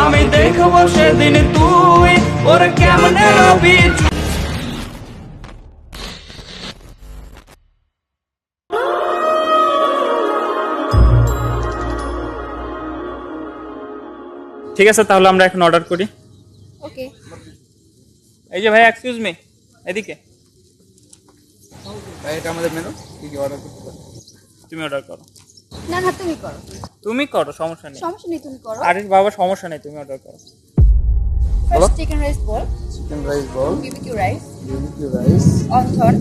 আমি দেখবো সেদিন তুই ওরে কেমনে রবি। ঠিক আছে, তাহলে আমরা এখন অর্ডার করি। ওকে। এই যে ভাই, এক্সকিউজ মি, এদিকে। ভাই এটা আমাদের মেনু, কি কি অর্ডার করতে পারি? তুমি অর্ডার করো। না না, তুমি করো। তুমি করো, সমস্যা নেই। সমস্যা নেই, তুমি করো। আরে বাবা, সমস্যা নেই, তুমি অর্ডার করো। First chicken rice ball, chicken rice ball, BBQ rice, BBQ rice, wonton,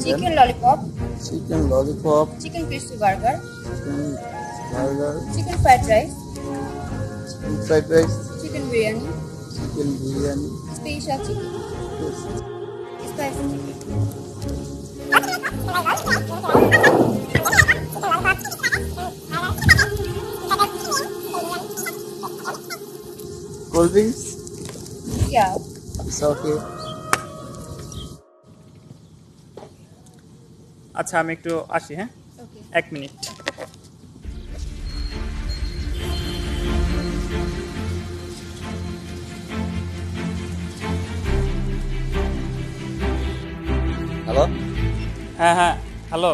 chicken lollipop, chicken lollipop, chicken crispy burger, chicken burger, chicken fried rice, chicken fried rice, chicken biryani, chicken biryani, special chicken, spicy chicken. Cold drinks. Yeah. It's okay. আচ্ছা, আমি একটু আসি, হ্যাঁ, Okay. 1 minute. Hello, হ্যাঁ হ্যাঁ, hello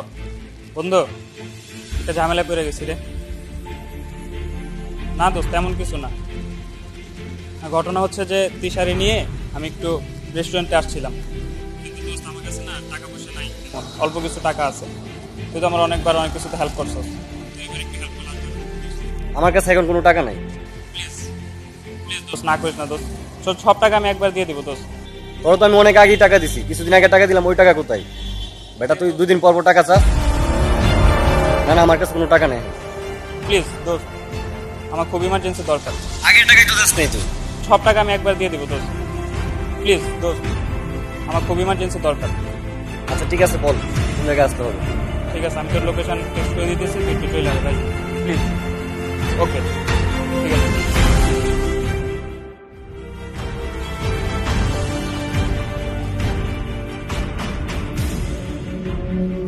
বন্ধু, একটা ঝামেলা পড়ে গেছি রে। না দোস্ত, তেমন কিছু না। ঘটনা হচ্ছে যে তিশারি নিয়ে আমি একটু রেস্টুরেন্টে আসছিলাম, কিন্তু দোস্ত আমার কাছে না টাকা পয়সা নাই, অল্প কিছু টাকা আছে। তুই তো আমার অনেকবার অনেক কিছুতে হেল্প করছস, তুই এবার একটু হেল্প করলাম। আমার কাছে এখন কোনো টাকা নাই। প্লিজ প্লিজ দোস্ত, না করিস না দোস্ত, সব টাকা আমি একবার দিয়ে দিব দোস্ত। তোর তো আমি অনেক আগেই টাকা দিছি, কিছুদিন আগে টাকা দিলাম, ওই টাকা কোথায়? বেটা তুই 2 দিন পর পর টাকা চাস? না না, আমার কাছে কোনো টাকা নেই। প্লিজ দোস্ত, আমার খুব ইমার্জেন্সি দরকার। আগের টাকা একটু দিস নেই তুই? সব টাকা আমি একবার দিয়ে দিব দোস্ত, প্লিজ দোস্ত, আমার খুব ইমার্জেন্সি দরকার। আচ্ছা ঠিক আছে, বল কোন জায়গায় আসতে হবে। ঠিক আছে, আমি তোর লোকেশন টেক্সট করে দিতেছি, তুই একটু চলে আয় ভাই, প্লিজ। ওকে, ঠিক আছে।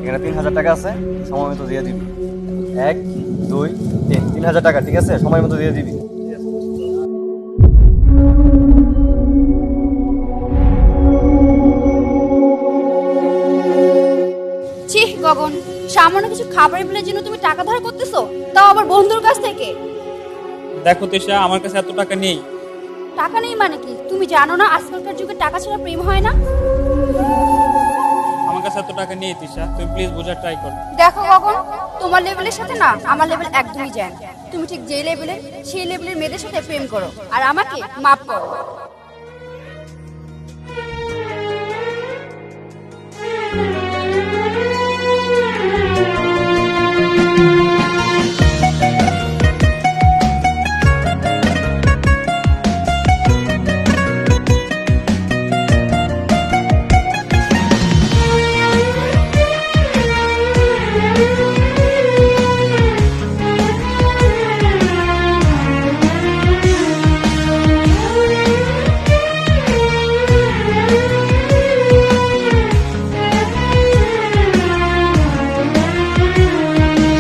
এখানে 3000 টাকা আছে, সময় মতো দিয়ে দিবি। 1 2 3, 3000 টাকা, ঠিক আছে? সময় মতো দিয়ে দিবি। চিহ গগন, সামান্য কিছু খাবারের বিলের জন্য তুমি টাকা ধার করতেছো, তাও আবার বন্ধুর কাছ থেকে। দেখো তিশা, আমার কাছে এত টাকা নেই। টাকা নেই মানে কি? তুমি জানো না আজকালকার যুগে টাকা ছাড়া প্রেম হয় না? আমার কাছে এত টাকা নেই তিশা, তুমি প্লিজ বোঝার ট্রাই করো। দেখো গগন, তোমার লেভেলের সাথে না আমার লেভেল একদমই যায় না। তুমি ঠিক যে লেভেলের, সেই লেভেলের মেয়েদের সাথে প্রেম করো, আর আমাকে মাফ করো।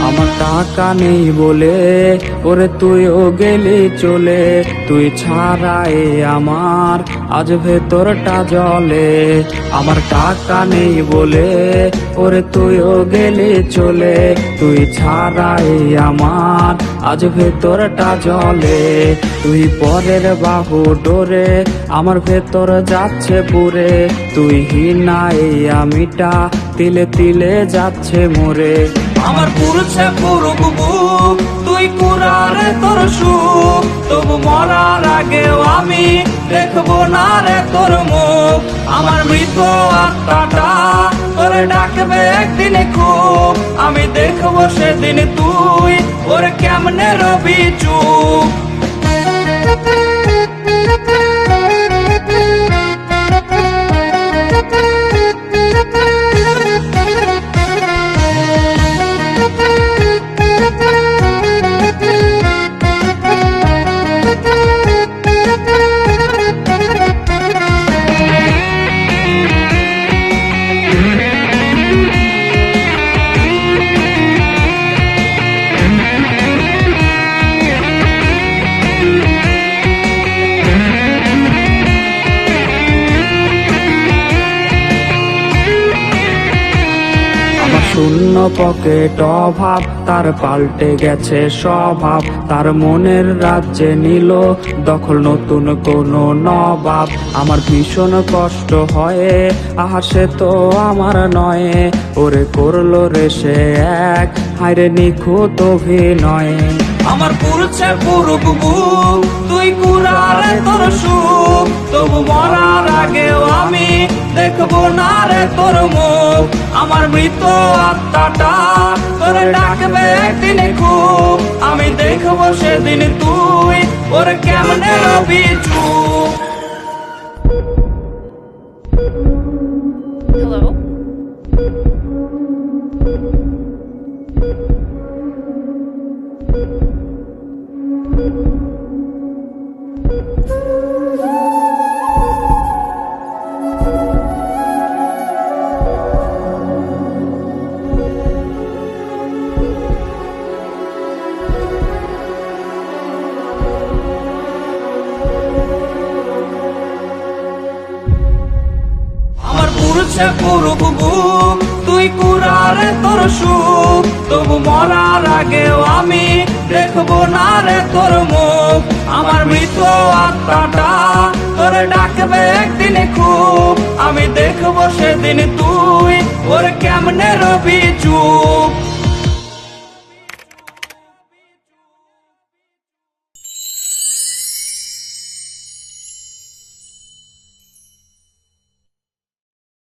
আমার টাকা নেই বলে ওরে তুইও গেলি চলে, তুই ছাড়াই আমার আজ ভেতরটা জলে। আমার টাকা নেই বলে ওরে তুইও গেলি চলে, তুই ছাড়াই আমার আজ ভেতরটা জলে। তুই পরের বাহু ডোরে আমার ভেতর যাচ্ছে পুরে, তুই হিনাই আমিটা তিলে তিলে যাচ্ছে মরে। আমার পুরুষে পুরুক বুক, তুই পুরারে তোর সুখ, তবু মরার আগেও আমি দেখবো না রে তোর মুখ। আমার মৃত আত্মাটা তোরে ডাকবে একদিন খুব, আমি দেখবো সেদিন তুই ওরে কেমনে রবি চুপ। পকেট অভাব, তার পাল্টে গেছে স্বভাব। তার মনের রাজ্যে নিল দখল নতুন কোন নবাব। আমার ভীষণ কষ্ট হয়, আহা সে তো আমার নয়। ওরে করলো রে সে এক, হায়রে নিখুঁত অভিনয়। আমার পুরছে পুরুক বুক, তুই কুড়ারে তোর সুখ। তবু মরার আগেও আমি দেখবো না রে তোর মুখ। আমার মৃত আত্মাটা তোরে ডাকবে একদিন খুব। আমি দেখবো সেদিন তুই ওর কেমনে রবি চুপ। হ্যালো, আমার পুরছে পুরুক বুক, তুই কুড়ারে তোর সুখ। তবু মরার আগেও আমি দেখবো না রে তোর মুখ। আমার মৃত আত্মাটা তোরে ডাকবে একদিন খুব। আমি দেখবো সেদিন তুই ওর কেমনে রবি চুপ।